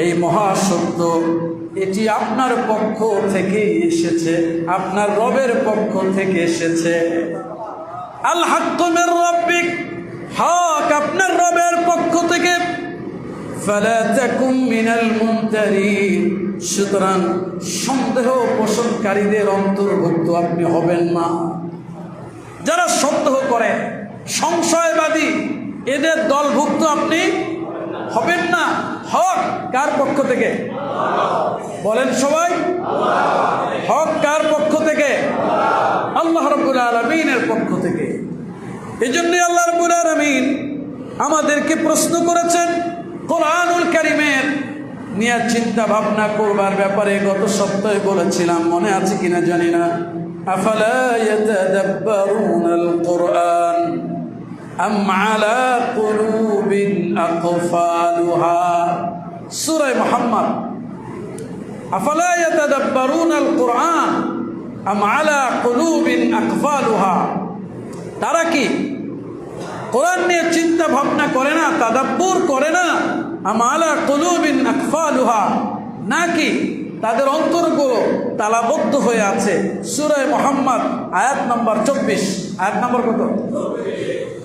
[SPEAKER 1] এই মহাসত্য এটি আপনার পক্ষ থেকে এসেছে, আপনার রবের পক্ষ থেকে এসেছে। আল হাক্কু মির রাব্বিক, হক আপনার রবের পক্ষ থেকে। ফালা তাকুন মিনাল মুমতারিন, সুতরাং সন্দেহ পোষণকারীদের অন্তর্ভুক্ত আপনি হবেন না। যারা সন্দেহ করে, সংশয়বাদী, এদের দলভুক্ত আপনি হবেন না। হক কার পক্ষ থেকে? বলেন সবাই, হক কার পক্ষ থেকে? আল্লাহ রাব্বুল আলামিনের পক্ষ থেকে। এই জন্যই আল্লাহ রাব্বুল আলামিন আমাদেরকে প্রশ্ন করেছেন কোরআনুল কারীমের নিয়ে চিন্তা ভাবনা করবার ব্যাপারে। গত সপ্তাহে বলেছিলাম, মনে আছে কিনা জানি না, আফালা ইয়াতাদাব্বারুনাল কুরআন আম আলা কুলুবিন আকফালুহা। সূরা মুহাম্মদ, আফালা ইয়াতাদাব্বারুনাল কুরআন আম আলা কুলুবিন আকফালুহা। তারা কি কোরআন নিয়ে চিন্তা ভাবনা করে না, তাদাব্বুর করে না? আম আলা কুলুবিন আকফালুহা, নাকি তাদের অন্তরগুলো তালাবদ্ধ হয়ে আছে? সূরা মুহাম্মদ আয়াত নম্বর 24। আয়াত নম্বর কত?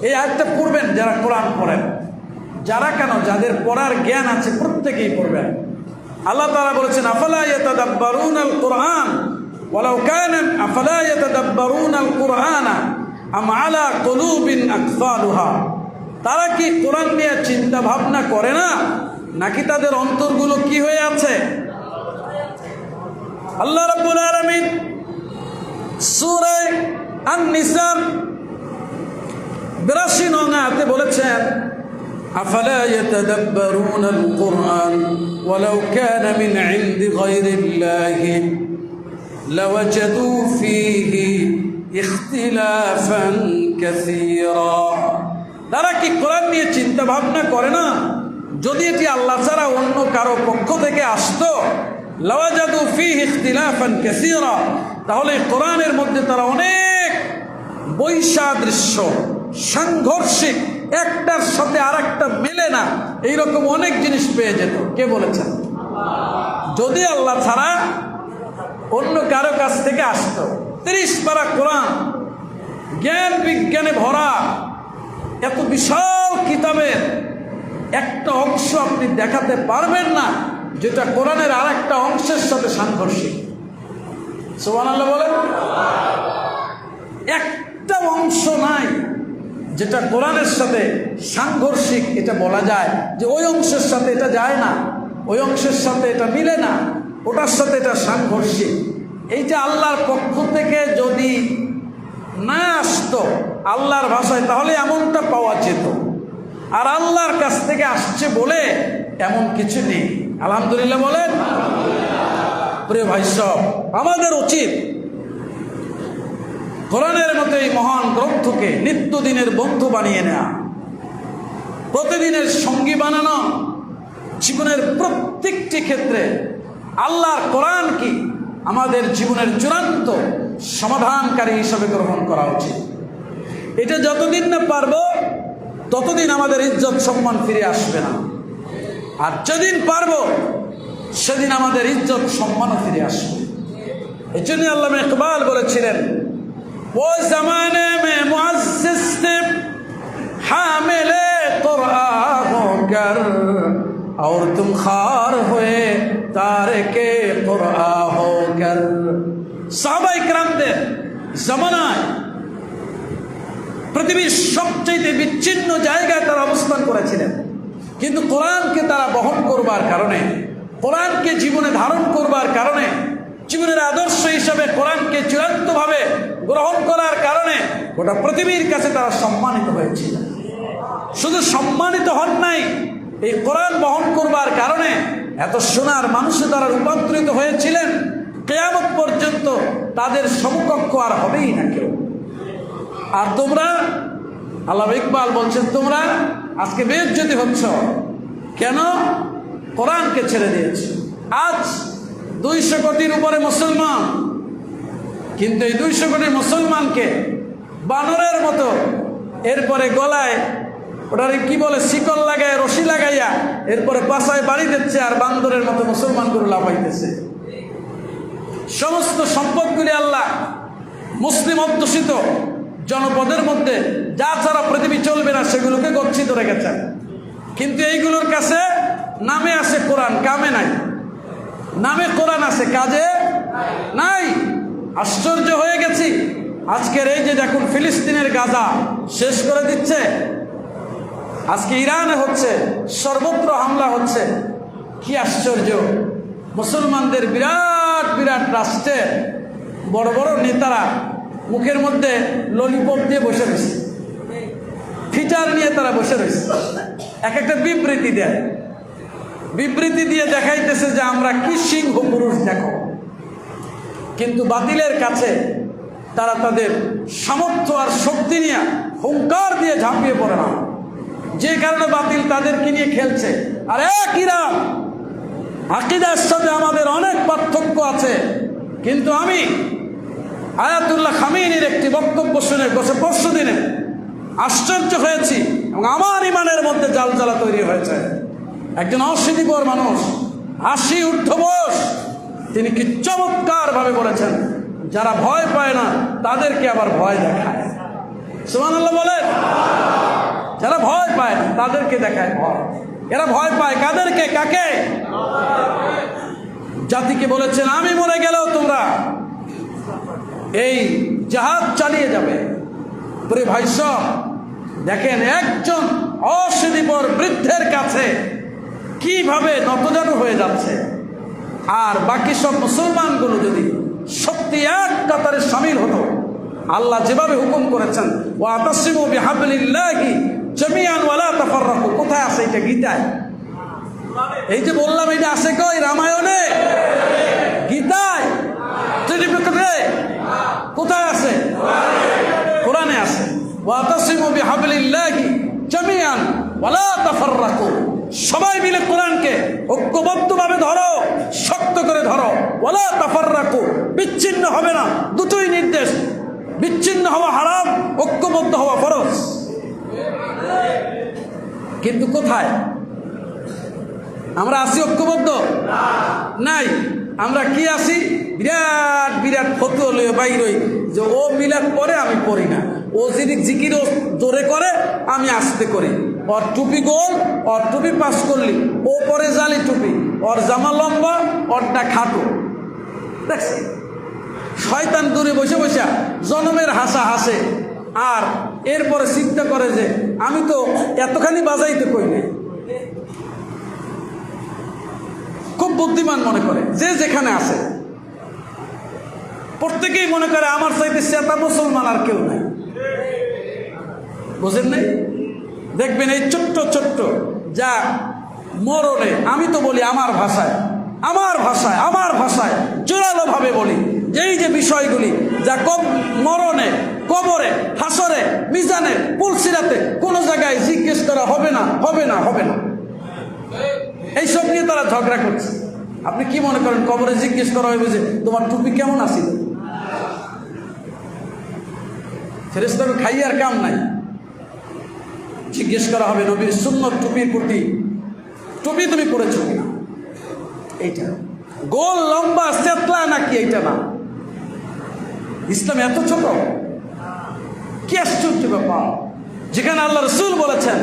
[SPEAKER 1] এই আয়াতটা পড়বেন যারা কোরআন পড়েন। যারা কেন, যাদের পড়ার জ্ঞান আছে প্রত্যেকেই পড়বেন। আল্লাহ তাআলা বলেছেন, আফালা ইয়াতাদাব্বারুনাল কুরআন ওয়ালাউ কানা, আফালা ইয়াতাদাব্বারুনাল কুরআনা আম আলা কুলুবিন আকফালুহা। তারা কি কোরআন নিয়ে চিন্তা ভাবনা করে না, নাকি তাদের অন্তরগুলো কি হয়ে আছে? আল্লাহ রাব্বুল আলামিন সূরা আন-নিসা 82 নং আয়াতে বলেছেন, আফালা ইয়াতাদাব্বারুনাল কুরআন ওয়ালাউ কানা মিন ইনদি গায়রিল্লাহি লাওয়াজাদু ফীহি ইখতিলাফান কাসীরা। তারা কি কোরআন নিয়ে চিন্তা ভাবনা করে না? যদি এটি আল্লাহ ছাড়া অন্য কারো পক্ষ থেকে আসতো, লাওয়াজাদু ফীহি ইখতিলাফান কাসীরা, তাহলে কোরআনের মধ্যে তারা অনেক বৈসাদৃশ্য, সাংঘর্ষিক, একটার সাথে আরেকটা মেলে না, এইরকম অনেক জিনিস পেয়ে যেত। কে বলেছেন? যদি আল্লাহ ছাড়া অন্য কারো কাছ থেকে আসতো। 30 পারা কোরআন, জ্ঞান বিজ্ঞানে ভরা এত বিশাল কিতাবের একটা অংশ আপনি দেখাতে পারবেন না যেটা কোরআনের আর একটা অংশের সাথে সাংঘর্ষিক। সুবহানাল্লাহ বলেন। একটা অংশ নাই যেটা কোরআনের সাথে সাংঘর্ষিক, এটা বলা যায় যে ওই অংশের সাথে এটা যায় না, ওই অংশের সাথে এটা মিলে না, ওটার সাথে এটা সাংঘর্ষিক। এইটা আল্লাহর পক্ষ থেকে যদি না আসতো আল্লাহর ভাষায়, তাহলে এমনটা পাওয়া যেত। আর আল্লাহর কাছ থেকে আসছে বলে এমন কিছু নেই। আলহামদুলিল্লাহ বলেন। প্রিয় ভাই সব, আমাদের উচিত কোরআনের মতো এই মহান গ্রন্থকে নিত্যদিনের বন্ধু বানিয়ে নেওয়া, প্রতিদিনের সঙ্গী বানানো, জীবনের প্রত্যেকটি ক্ষেত্রে আল্লাহর কোরআন কি আমাদের জীবনের চূড়ান্ত সমাধানকারী হিসাবে গ্রহণ করা উচিত। এটা যতদিন না পারবো ততদিন আমাদের ইজ্জত সম্মান ফিরে আসবে না, আর যেদিন পারবো সেদিন আমাদের ইজ্জত সম্মানও ফিরে আসবে। এই জন্য আল্লামা ইকবাল বলেছিলেন, वो जमाने में मुअज़्ज़िज़ थे हामिले कुरआन होकर और तुम खार हुए तारिके कुरआन होकर। সাহাবা ইকরামদের জামানায় পৃথিবীর সবচেয়ে বিচ্ছিন্ন জায়গায় তারা অবস্থান করেছিলেন, কিন্তু কোরআনকে তারা বহন করবার কারণে, কোরআনকে জীবনে ধারণ করবার কারণে জীবনের আদর্শ হিসাবে কোরআনকে চূড়ান্তভাবে গ্রহণ করার কারণে গোটা পৃথিবীর কাছে তারা সম্মানিত হয়েছিল। শুধু সম্মানিত হন নাই, এই কোরআন বহন করবার কারণে এত সোনার মানুষে তারা রূপান্তরিত হয়েছিলেন, কিয়ামত পর্যন্ত তাদের সমকক্ষ আর হবেই না কেউ। আর তোমরা, আল্লামা ইকবাল বলছেন, তোমরা আজকে বেইজ্জতি হচ্ছ কেন? কোরআনকে ছেড়ে দিয়েছে। আজ 200 কোটির উপরে মুসলমান, কিন্তু এই 200 কোটি মুসলমানকে বানরের মতো এরপরে গলায় ওটারে কি বলে শিকল লাগায়, রশি লাগাইয়া এরপরে পাশায় বাড়ি দিচ্ছে, আর বান্দরের মতো মুসলমানগুলো লাফাইতেছে। সমস্ত সম্পদগুলি আল্লাহ মুসলিম অধ্যুষিত জনপদের মধ্যে যা ছাড়া পৃথিবী চলবে না সেগুলোকে গচ্ছিত রেখেছেন, কিন্তু এইগুলোর কাছে নামে আছে কোরআন, কামে নাই। নামে কোরআন আছে, কাজে নাই। আশ্চর্য হয়ে গেছি, আজকের এই যে দেখুন ফিলিস্তিনের গাজা শেষ করে দিচ্ছে, আজকে ইরানে হচ্ছে, সর্বত্র হামলা হচ্ছে। কি আশ্চর্য! মুসলমানদের বিরাট বিরাট রাষ্ট্রের বড় বড় নেতারা মুখের মধ্যে ললিপপ দিয়ে বসে রয়েছে, ফিচার নিয়ে তারা বসে রয়েছে, এক একটা বিবৃতি দেয়, বিবৃতি দিয়ে দেখাইতেছে যে আমরা কি সিংহ পুরুষ দেখো। কিন্তু বাতিলের কাছে তারা তাদের সামর্থ্য আর শক্তি নিয়ে হুঙ্কার দিয়ে ঝাঁপিয়ে পড়ে না, যে কারণে বাতিল তাদেরকে নিয়ে খেলছে। আর এক ইরান, আকীদার সাথে আমাদের অনেক পার্থক্য আছে, কিন্তু আমি আয়াতুল্লাহ খামেনির একটি বক্তব্য শুনে পরশু দিনে আশ্চর্য হয়েছি, এবং আমার ইমানের মধ্যে জালজালা তৈরি হয়েছে। একজন অশীতিপর মানুষ, 80 ঊর্ধ্ব বয়স, তিনি কি চমৎকার ভাবে বলেছেন, যারা ভয় পায় না তাদেরকে আবার ভয় দেখায়। সুবহানাল্লাহ বলেন। যারা ভয় পায় না তাদেরকে দেখায় ভয়। এরা ভয় পায় কাদেরকে? কাকে? জাতিকে বলেছেন, আমি মরে গেলেও তোমরা এই জাহাজ চালিয়ে যাবে। প্রিয় ভাই সব, দেখেন একজন অশীতিপর বৃদ্ধের কাছে কিভাবে নতজানু হয়ে যাচ্ছে, আর বাকি সব মুসলমানগুলো যদি সত্যি এক কাতারে শামিল হতো, আল্লাহ যেভাবে হুকুম করেছেন, ওয়াতাসিমু বিহাবলিল্লাহি জামিআন ওয়ালা তাফাররাকু, কোথায় আছে এটা? গীতায়। এই যে বললাম, এটা আছে কই? রামায়ণে, গীতায়, ত্রিপিটকে কোথায় আছে? কোরআনে আছে। ওয়াতাসিমু বিহাবলিল্লাহি জামিআন ওয়ালা তাফাররাকু, সবাই মিলে কোরআনকে ঐক্যবদ্ধভাবে ধরো, শক্ত করে ধরো। ওয়ালা তাফাররাকু, বিচ্ছিন্ন হবে না। দুটোই নির্দেশ, বিচ্ছিন্ন হওয়া হারাম, ঐক্যবদ্ধ হওয়া ফরজ। কিন্তু কোথায় আমরা আছি? ঐক্যবদ্ধ নাই। আমরা কি আছি? বিরাট বিরাট ফতুয়া লইয়া বাইরই, যে ও মিলাদ পরে আমি পড়ি না, ও যিনি জিকির জোরে করে আমি আস্তে করি, ওর টুপি গোল, ওর টুপি পাস করলি, ও পরে জালি টুপি, ওর জামা লম্বা, ওরটা খাটো। দেখছি শয়তান দূরে বসে বসে জনমের হাসা হাসে, আর এরপরে চিন্তা করে যে আমি তো এতখানি বাজাইতে কই না। খুব বুদ্ধিমান মনে করে, যে যেখানে আছে প্রত্যেকেই মনে করে আমার চাইতে সেটা মুসলমান আর কেউ নাই। বুঝেন নাই? দেখবেন এই ছোট্ট ছোট্ট যা মরণে, আমি তো বলি আমার ভাষায়, আমার ভাষায়, আমার ভাষায় জোরালো ভাবে বলি, যেই যে বিষয়গুলি যা মরণে, কবরে, হাসরে, মিজানে, পুলসিরাতে কোনো জায়গায় জিজ্ঞেস করা হবে না, হবে না, হবে না, এইসব নিয়ে তারা ঝগড়া করছে। আপনি কি মনে করেন কবরে জিজ্ঞেস করা হবে যে তোমার টুপি কেমন আছিল? ফেরেশতাকে খাইয়ার কাম নাই, জিজ্ঞেস করা হবে নবীর সুন্নত টুপির প্রতি, টুপি তুমি পরেছো কিনা, এইটা গোল লম্বা চেতলা নাকি, এইটা না। ইসলাম এত ছোট, কি আশ্চর্য ব্যাপার, যেখানে আল্লাহ রসুল বলেছেন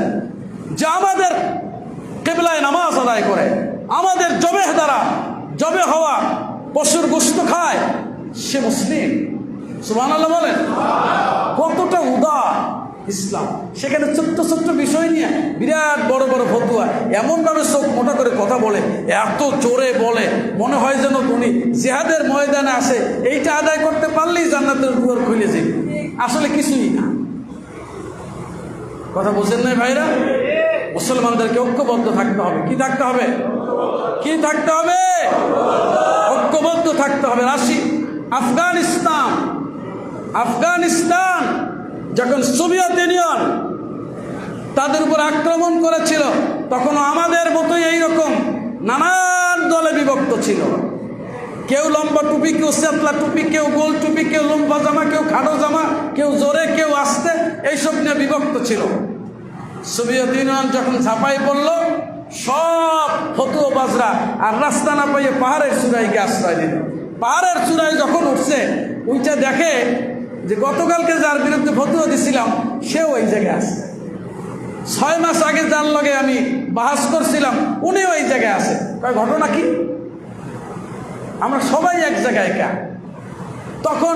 [SPEAKER 1] যে আমাদের কিবলায় নামাজ আদায় করে, আমাদের জবেহ দ্বারা জবে হওয়া পশুর গোশত খায়, সে মুসলিম। সুবহানাল্লাহ বলেন। কতটা উদার, ইসলাম। সেখানে ছোট্ট ছোট্ট বিষয় নিয়ে বিরাট বড় বড় ফতুয়া, এমনভাবে চোখ মোটা করে কথা বলে, এত জোরে বলে, মনে হয় যেন উনি জিহাদের ময়দানে আসে, এইটা আদায় করতে পারলেই জান্নাতের দুয়ার খুলে যাবে। আসলে কিছুই না। কথা বলছেন না ভাইরা? মুসলমানদেরকে ঐক্যবদ্ধ থাকতে হবে। কি থাকতে হবে? কি থাকতে হবে? ঐক্যবদ্ধ থাকতে হবে। রাশি আফগানিস্তান যখন সোভিয়েত ইউনিয়ন তাদের উপর আক্রমণ করেছিল, তখন আমাদের মতোই এইরকম নানান দলে বিভক্ত ছিল। কেউ লম্বা টুপি, কেউ সেতলা টুপি, কেউ গোল টুপি, কেউ লম্বা জামা, কেউ খাটো জামা, কেউ জোরে, কেউ আস্তে, এইসব নিয়ে বিভক্ত ছিল। সোভিয়েত ইউনিয়ন যখন ঝাঁপাই পড়ল, সব ফতুয়াবাজরা আর রাস্তা না পাইয়ে পাহাড়ের চূড়ায় গিয়ে আশ্রয় দিল। পাহাড়ের চূড়ায় যখন উঠছে, ওইটা দেখে যে গতকালকে যার বিরুদ্ধে ফতুয়া দিছিলাম সেও ওই জায়গায় আসছে। 6 মাস আগে যার লগে আমি বাহাস করছিলাম উনিও এই জায়গায় আছে। ঘটনা কি? আমরা সবাই এক জায়গায় কা। তখন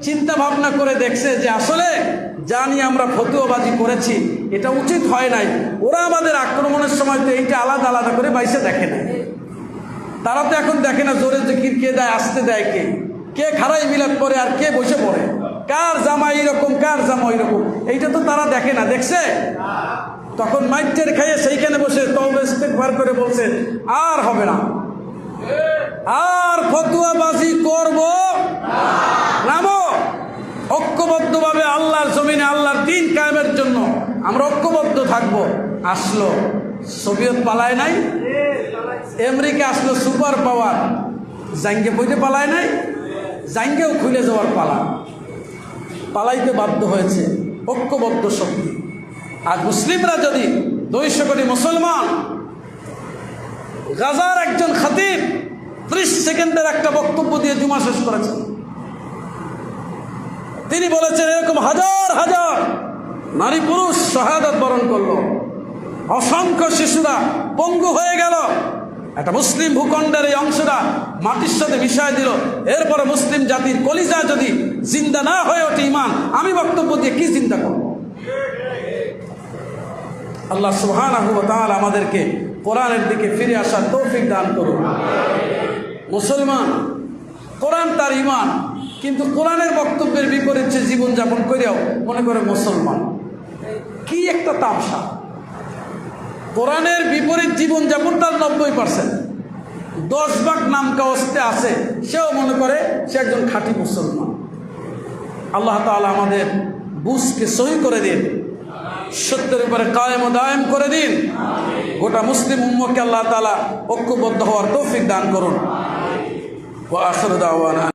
[SPEAKER 1] চিন্তা ভাবনা করে দেখছে যে আসলে জানি আমরা ফতুয়াবাজি করেছি, এটা উচিত হয় নাই। ওরা আমাদের আক্রমণের সময় তো এইটা আলাদা আলাদা করে বাইসে দেখে না। তারা তো এখন দেখে না জোরে জিকির কে দেয়, আসতে দেয় কে, কে খাড়াই মিলাদ করে আর কে বসে পড়ে, কার জামা এইরকম, কার জামা ওইরকম, এইটা তো তারা দেখে না। দেখছে? তখন মাইটের খাইয়ে সেইখানে বসে তওবা ইস্তেগফার করে বলছে, আর হবে না, আর ফতুয়াবাজি করব নামো। ঐক্যবদ্ধভাবে আল্লাহর জমিনে আল্লাহর দ্বীন কায়েমের জন্য আমরা ঐক্যবদ্ধ থাকবো। আসলো সোভিয়েত, পালায় নাই। আমেরিকা আসলো সুপার পাওয়ার, জাঙ্গে বইতে পালায় নাই, জাঙ্গেও খুলে যাওয়ার পালা, পালাইতে বাধ্য হয়েছে ঐক্যবদ্ধ শক্তি। আজ মুসলিমরা যদি 200 কোটি মুসলমান, গাজার একজন খতিব 30 সেকেন্ডের একটা বক্তব্য দিয়ে জুমা শেষ করেছেন। তিনি বলেছেন এরকম হাজার হাজার নারী পুরুষ শাহাদাত বরণ করলো, অসংখ্য শিশুরা পঙ্গু হয়ে গেল। একটা মুসলিম ভূখণ্ডের এই অংশটা মাটির সাথে মিশায় দিল। এরপরে মুসলিম জাতির কলিজা যদি জিন্দা না হয়ে ওঠে ইমান, আমি বক্তব্য দিয়ে কি চিন্তা করব? আল্লাহ সুবহানাহু ওয়া তাআলা আমাদেরকে কোরআনের দিকে ফিরে আসার তৌফিক দান করুন। মুসলমান, কোরআন তার ইমান, কিন্তু কোরআনের বক্তব্যের বিপরীতে জীবনযাপন করেও মনে করে মুসলমান। কি একটা তামসা! কোরআনের বিপরীত জীবনযাপন তার 90%, 10 ভাগ নাম কাওয়াস্তে আছে, সেও মনে করে সে একজন খাঁটি মুসলমান। আল্লাহ তাআলা আমাদের বুঝকে সহি করে দিন, সত্যের উপরে কায়েম ও দায়েম করে দিন। গোটা মুসলিম উম্মতকে আল্লাহ তাআলা ঐক্যবদ্ধ হওয়ার তৌফিক দান করুন। ওয়া আখিরু দাওয়ানা।